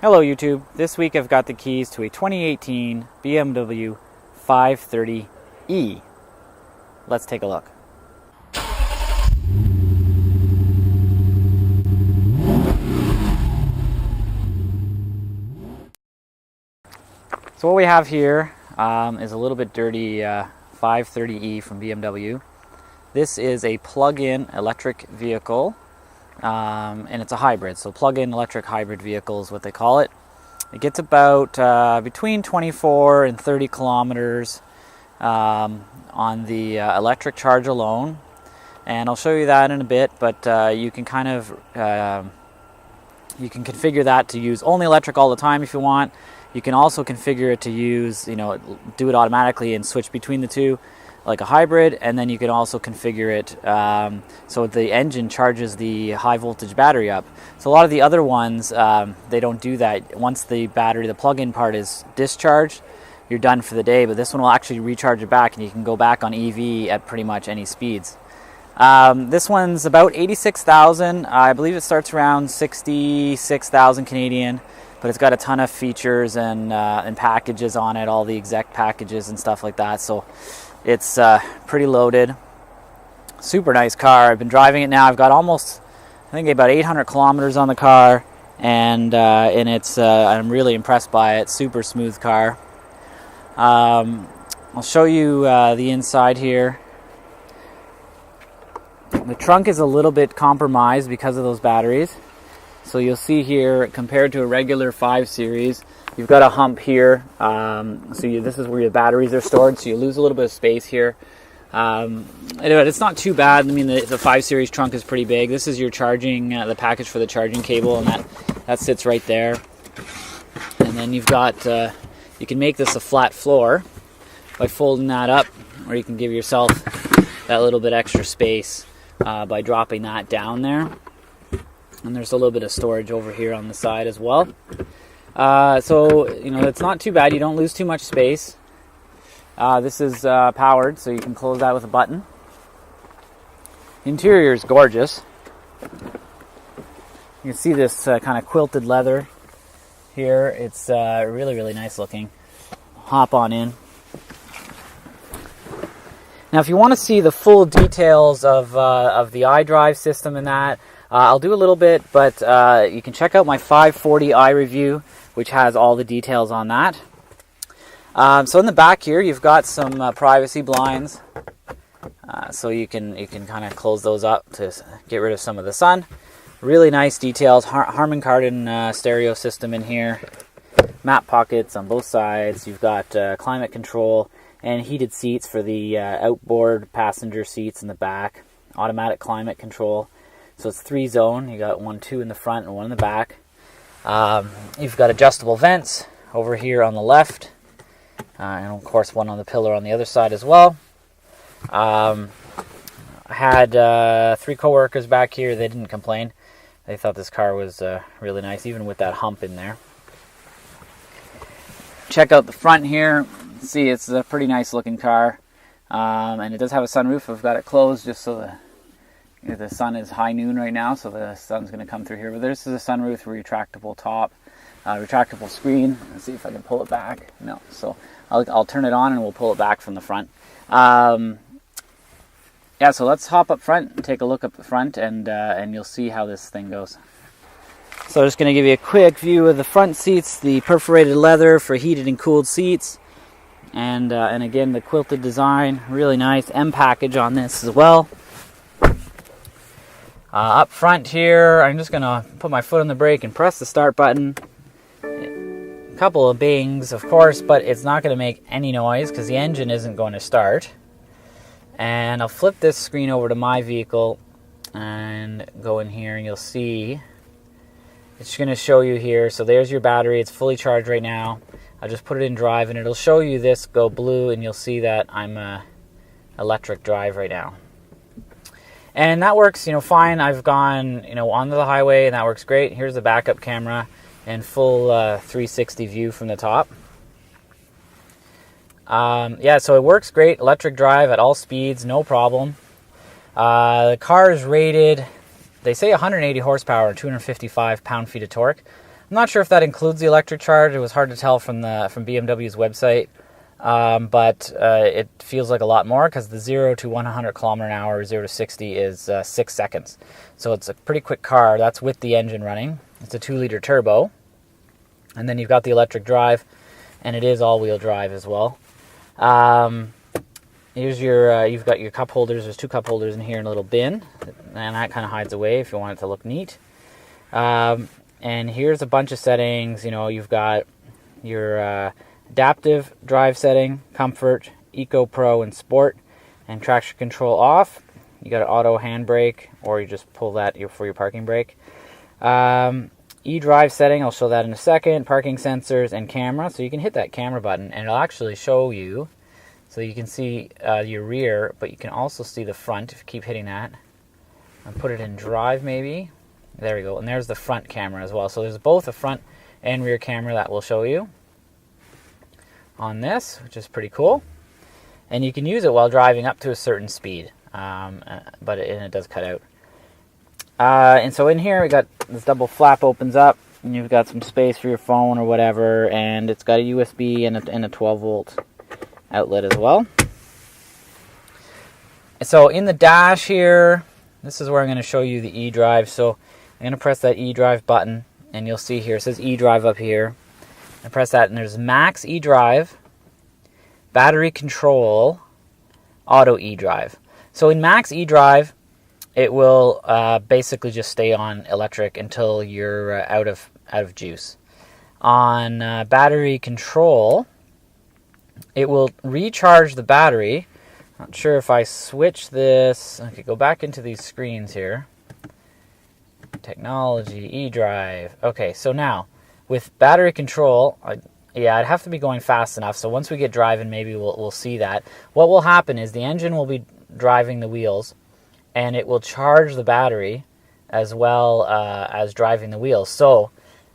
Hello YouTube, this week I've got the keys to a 2018 BMW 530e. Let's take a look. So what we have here is a little bit dirty 530e from BMW. This is a plug-in electric vehicle. And it's a hybrid, so plug-in electric hybrid vehicle is what they call it. It gets about between 24 and 30 kilometers on the electric charge alone, and I'll show you that in a bit. But you can kind of you can configure that to use only electric all the time if you want. You can also configure it to use, do it automatically and switch between the two, like a hybrid, and then you can also configure it so the engine charges the high voltage battery up. So a lot of the other ones, they don't do that. Once the battery, the plug-in part is discharged, you're done for the day, but this one will actually recharge it back and you can go back on EV at pretty much any speeds. This one's about 86,000. I believe it starts around 66,000 Canadian, but it's got a ton of features and packages on it, all the exec packages and stuff like that. So it's pretty loaded. Super nice car. I've been driving it now. I've got almost, I think, about 800 kilometers on the car, and it's I'm really impressed by it. Super smooth car. I'll show you the inside here. The trunk is a little bit compromised because of those batteries. So you'll see here, compared to a regular 5 Series, you've got a hump here. This is where your batteries are stored, so you lose a little bit of space here. Anyway, it's not too bad. I mean, the 5 Series trunk is pretty big. This is your charging, the package for the charging cable, and that sits right there. And then you've got, you can make this a flat floor by folding that up, or you can give yourself that little bit extra space by dropping that down there. And there's a little bit of storage over here on the side as well. So it's not too bad. You don't lose too much space. This is powered, so you can close that with a button. The interior is gorgeous. You can see this kind of quilted leather here. It's really, really nice looking. Hop on in. Now, if you want to see the full details of the iDrive system and that, I'll do a little bit, but you can check out my 540i review, which has all the details on that. So in the back here, you've got some privacy blinds, so you can kind of close those up to get rid of some of the sun. Really nice details. Harman Kardon stereo system in here. Map pockets on both sides. You've got climate control and heated seats for the outboard passenger seats in the back. Automatic climate control. So it's 3-zone. You got 1, 2 in the front and 1 in the back. You've got adjustable vents over here on the left, and of course 1 on the pillar on the other side as well. I had 3 coworkers back here. They didn't complain. They thought this car was really nice, even with that hump in there. Check out the front here. See, it's a pretty nice looking car, and it does have a sunroof. I've got it closed just so the sun is high noon right now, so the sun's going to come through here. But this is a sunroof, retractable top, retractable screen. Let's see if I can pull it back. No, so I'll turn it on and we'll pull it back from the front. So let's hop up front and take a look up the front, and you'll see how this thing goes. So I'm just going to give you a quick view of the front seats, the perforated leather for heated and cooled seats, and again the quilted design, really nice. M package on this as well. Up front here, I'm just going to put my foot on the brake and press the start button. A couple of bings, of course, but it's not going to make any noise because the engine isn't going to start. And I'll flip this screen over to my vehicle and go in here, and you'll see it's going to show you here. So there's your battery. It's fully charged right now. I'll just put it in drive, and it'll show you this go blue, and you'll see that I'm electric drive right now. And that works, fine. I've gone, onto the highway, and that works great. Here's the backup camera and full 360 view from the top. So it works great. Electric drive at all speeds, no problem. The car is rated, they say 180 horsepower and 255 pound-feet of torque. not sure if that includes the electric charge. It was hard to tell from BMW's website, but it feels like a lot more because the 0 to 100 kilometer an hour, 0 to 60 is 6 seconds. So it's a pretty quick car. That's with the engine running. It's a 2-liter turbo. And then you've got the electric drive, and it is all-wheel drive as well. Here's your, you've got your cup holders. There's 2 cup holders in here and a little bin, and that kind of hides away if you want it to look neat. And here's a bunch of settings. You know, you've got your adaptive drive setting, comfort, eco, pro, and sport, and traction control off. You got an auto handbrake, or you just pull that for your parking brake. E-drive setting, I'll show that in a second. Parking sensors and camera, so you can hit that camera button and it'll actually show you, so you can see your rear, but you can also see the front if you keep hitting that. And put it in drive maybe. There we go, and there's the front camera as well. So there's both a front and rear camera that will show you on this, which is pretty cool. And you can use it while driving up to a certain speed, but it does cut out. And so in here we got this double flap opens up, and you've got some space for your phone or whatever, and it's got a USB and a 12 volt outlet as well. So in the dash here, this is where I'm going to show you the eDrive. So I'm going to press that eDrive button, and you'll see here it says eDrive up here. I press that, and there's Max eDrive, battery control, auto eDrive. So in Max eDrive, it will basically just stay on electric until you're out of juice. On battery control, it will recharge the battery. Not sure if I switch this. Okay, go back into these screens here. Technology, eDrive. Okay, so now with battery control, I'd have to be going fast enough. So once we get driving, maybe we'll see that. What will happen is the engine will be driving the wheels, and it will charge the battery as well as driving the wheels. So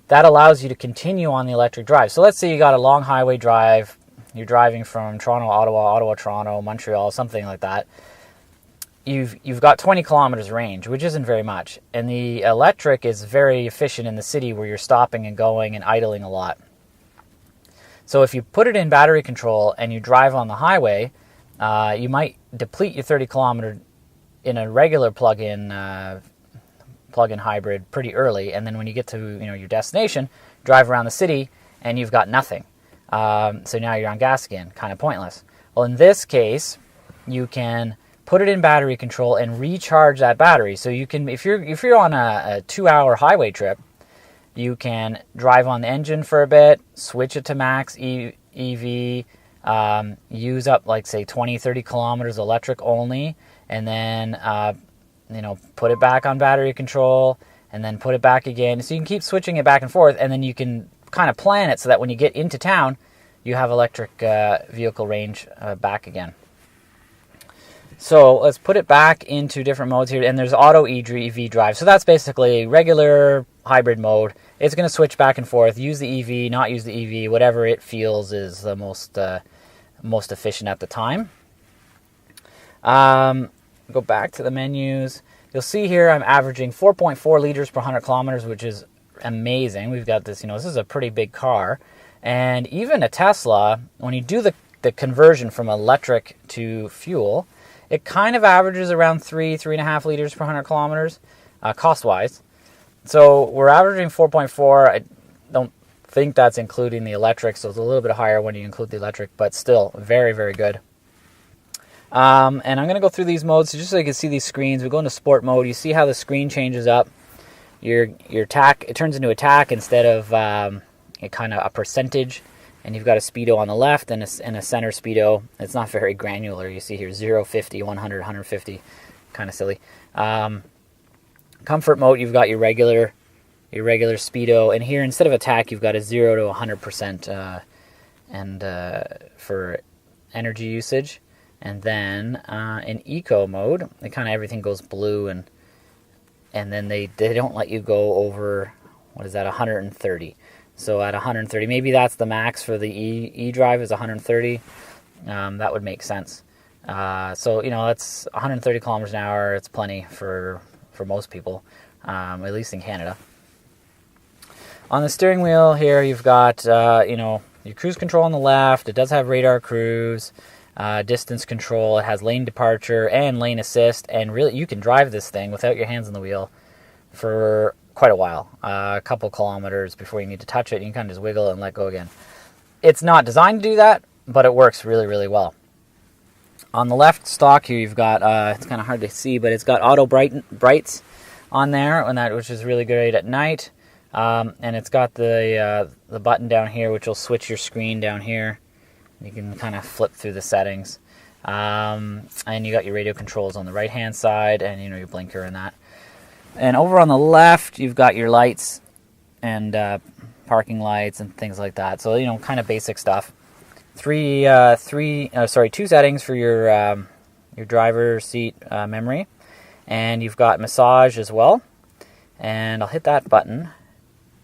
that allows you to continue on the electric drive. So let's say you got a long highway drive. You're driving from Toronto, Ottawa, Toronto, Montreal, something like that. You've got 20 kilometers range, which isn't very much. And the electric is very efficient in the city where you're stopping and going and idling a lot. So if you put it in battery control and you drive on the highway, you might deplete your 30 kilometer in a regular plug-in hybrid pretty early, and then when you get to your destination, drive around the city and you've got nothing. So now you're on gas again, kind of pointless. Well, in this case, you can put it in battery control and recharge that battery. So you can, if you're on a 2-hour highway trip, you can drive on the engine for a bit, switch it to Max EV, use up like say 20-30 kilometers electric only, and then put it back on battery control, and then put it back again. So you can keep switching it back and forth, and then you can kind of plan it so that when you get into town, you have electric vehicle range back again. So let's put it back into different modes here, and there's auto EV drive. So that's basically regular hybrid mode. It's going to switch back and forth, use the EV, not use the EV, whatever it feels is the most efficient at the time. Go back to the menus. You'll see here I'm averaging 4.4 liters per 100 kilometers, which is amazing. We've got this, this is a pretty big car. And even a Tesla, when you do the conversion from electric to fuel, it kind of averages around 3.5 liters per 100 kilometers, cost-wise. So we're averaging 4.4. I don't think that's including the electric, so it's a little bit higher when you include the electric, but still very, very good. And I'm going to go through these modes just so you can see these screens. We go into sport mode. You see how the screen changes up. Your tack, it turns into a tack instead of kind of a percentage. And you've got a speedo on the left and a center speedo. It's not very granular. You see here 0, 50, 100, 150. Kind of silly. Comfort mode, you've got your regular speedo. And here, instead of a tack, you've got a 0 to 100% for energy usage. And then in eco mode, kind of everything goes blue, and then they don't let you go over, 130. So at 130, maybe that's the max for the eDrive is 130. That would make sense. So that's 130 kilometers an hour. It's plenty for most people, at least in Canada. On the steering wheel here, you've got, your cruise control on the left. It does have radar cruise, distance control. It has lane departure and lane assist. And really, you can drive this thing without your hands on the wheel for quite a while, a couple kilometers before you need to touch it. You can kind of just wiggle it and let go again. It's not designed to do that, but it works really, really well. On the left stock here, you've got, it's kind of hard to see, but it's got auto brights on there, which is really great at night. And it's got the button down here, which will switch your screen down here. You can kind of flip through the settings. And you got your radio controls on the right-hand side, and your blinker and that. And over on the left, you've got your lights and parking lights and things like that. So, kind of basic stuff. Two settings for your driver's seat memory. And you've got massage as well. And I'll hit that button,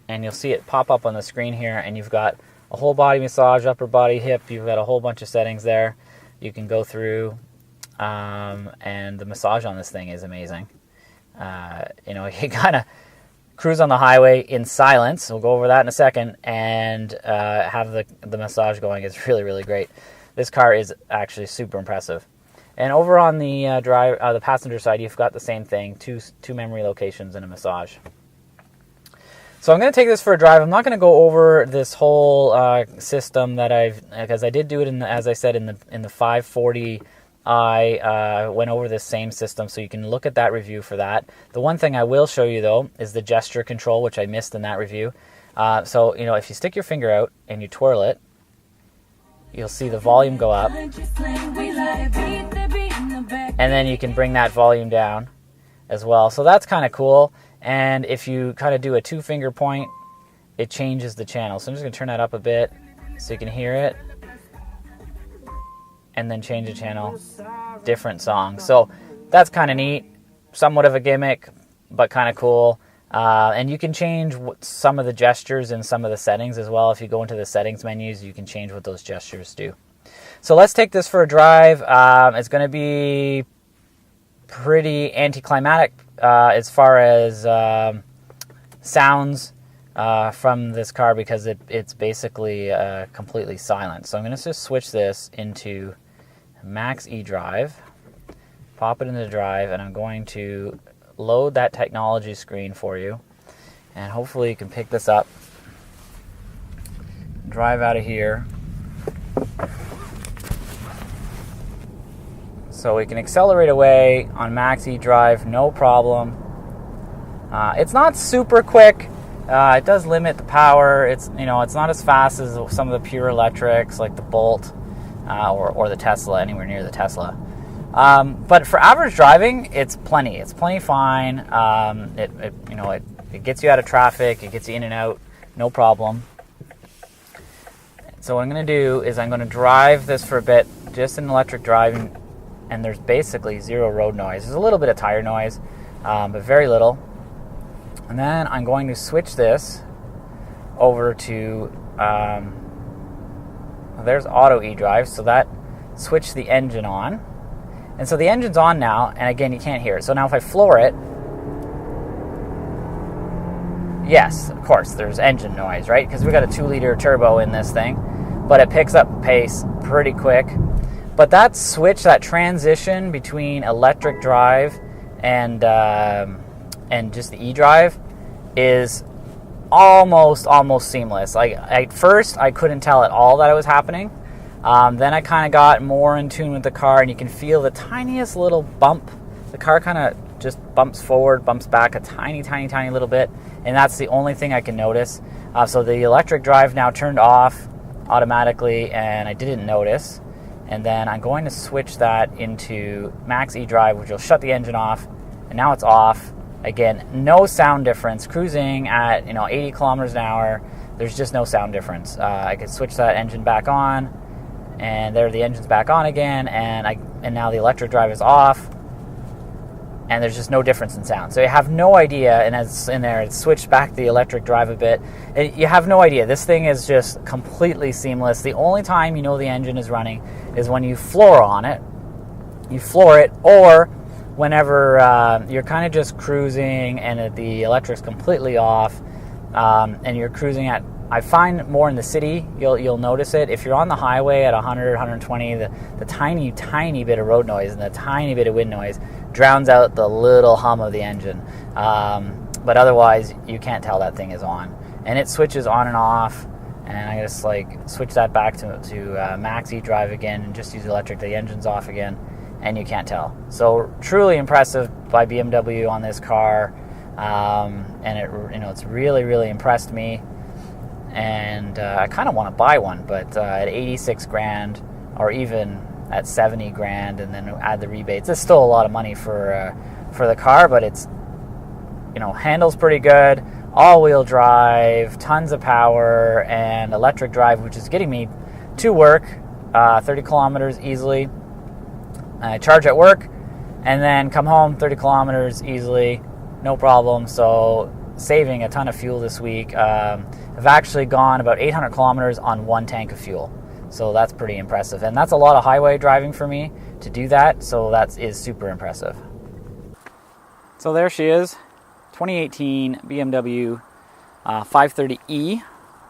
and you'll see it pop up on the screen here. And you've got a whole body massage, upper body, hip. You've got a whole bunch of settings there you can go through. And the massage on this thing is amazing. You kind of cruise on the highway in silence. We'll go over that in a second, and have the massage going. It's really, really great. This car is actually super impressive. And over on the the passenger side, you've got the same thing: two memory locations and a massage. So I'm going to take this for a drive. I'm not going to go over this whole system because I did do it as I said in the 540. I went over this same system, so you can look at that review for that. The one thing I will show you, though, is the gesture control, which I missed in that review. So, if you stick your finger out and you twirl it, you'll see the volume go up. And then you can bring that volume down as well. So that's kind of cool. And if you kind of do a two-finger point, it changes the channel. So I'm just going to turn that up a bit so you can hear it. And then change the channel, different songs. So that's kind of neat, somewhat of a gimmick, but kind of cool. And you can change some of the gestures in some of the settings as well. If you go into the settings menus, you can change what those gestures do. So let's take this for a drive. It's going to be pretty anticlimactic as far as sounds from this car, because it's basically completely silent. So I'm going to just switch this into Max eDrive, pop it into the drive, and I'm going to load that technology screen for you, and hopefully you can pick this up, drive out of here. So we can accelerate away on Max eDrive, no problem. It's not super quick. It does limit the power. It's not as fast as some of the pure electrics like the Bolt or the Tesla, anywhere near the Tesla. But for average driving, it's plenty. It's plenty fine. It gets you out of traffic. It gets you in and out, no problem. So what I'm going to do is I'm going to drive this for a bit, just in electric driving, and there's basically zero road noise. There's a little bit of tire noise, but very little. And then I'm going to switch this over to, there's auto eDrive, so that switched the engine on. And so the engine's on now, and again, you can't hear it. So now if I floor it, yes, of course, there's engine noise, right? Because we've got a 2-liter turbo in this thing, but it picks up pace pretty quick. But that switch, that transition between electric drive and just the eDrive is almost seamless. Like at first, I couldn't tell at all that it was happening. Then I kind of got more in tune with the car, and you can feel the tiniest little bump. The car kind of just bumps forward, bumps back a tiny little bit, and that's the only thing I can notice. So the electric drive now turned off automatically, and I didn't notice. And then I'm going to switch that into Max eDrive, which will shut the engine off, and now it's off. Again, no sound difference. Cruising at 80 kilometers an hour, there's just no sound difference. I could switch that engine back on, and there the engine's back on again, and now the electric drive is off, and there's just no difference in sound. So you have no idea, and as in there, it's switched back the electric drive a bit. You have no idea. This thing is just completely seamless. The only time you know the engine is running is when you floor on it. You floor it, or whenever you're kind of just cruising and the electric's completely off, and you're cruising at, I find more in the city, you'll notice it. If you're on the highway at 100, 120, the tiny bit of road noise and the tiny bit of wind noise drowns out the little hum of the engine. But otherwise, you can't tell that thing is on. And it switches on and off, and I just like switch that back to max e-drive again and just use electric. The engine's off again, and you can't tell. So truly impressive by BMW on this car, and it's really impressed me. And I kind of want to buy one, but at 86 grand or even at 70 grand, and then add the rebates, it's still a lot of money for the car, but it's, handles pretty good, all-wheel drive, tons of power, and electric drive, which is getting me to work 30 kilometers easily. I charge at work and then come home 30 kilometers easily, no problem. So saving a ton of fuel this week. I've actually gone about 800 kilometers on one tank of fuel. So that's pretty impressive. And that's a lot of highway driving for me to do that. So that is super impressive. So there she is, 2018 BMW 530e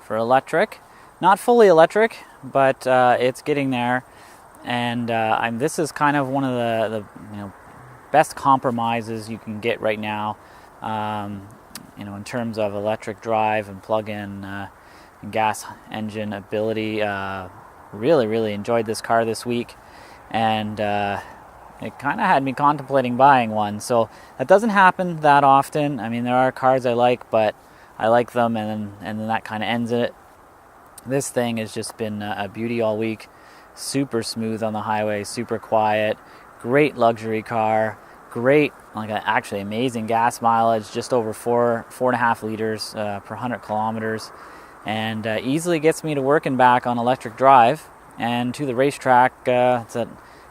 for electric. Not fully electric, but it's getting there. And this is kind of one of the best compromises you can get right now. In terms of electric drive and plug-in and gas engine ability. Really enjoyed this car this week, and it kind of had me contemplating buying one. So that doesn't happen that often. I mean, there are cars I like, but I like them, and then that kind of ends it. This thing has just been a beauty all week. Super smooth on the highway, super quiet, great luxury car. Great, actually amazing gas mileage, just over 4.5 liters per 100 kilometers, and easily gets me to work and back on electric drive, and to the racetrack. It's at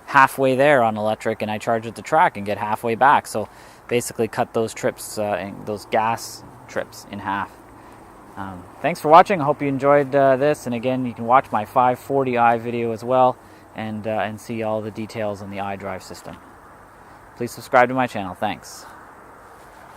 halfway there on electric, and I charge at the track and get halfway back. So basically cut those trips, those gas trips, in half. Thanks for watching. I hope you enjoyed this, and again, you can watch my 540i video as well, and see all the details on the iDrive system. Please subscribe to my channel. Thanks.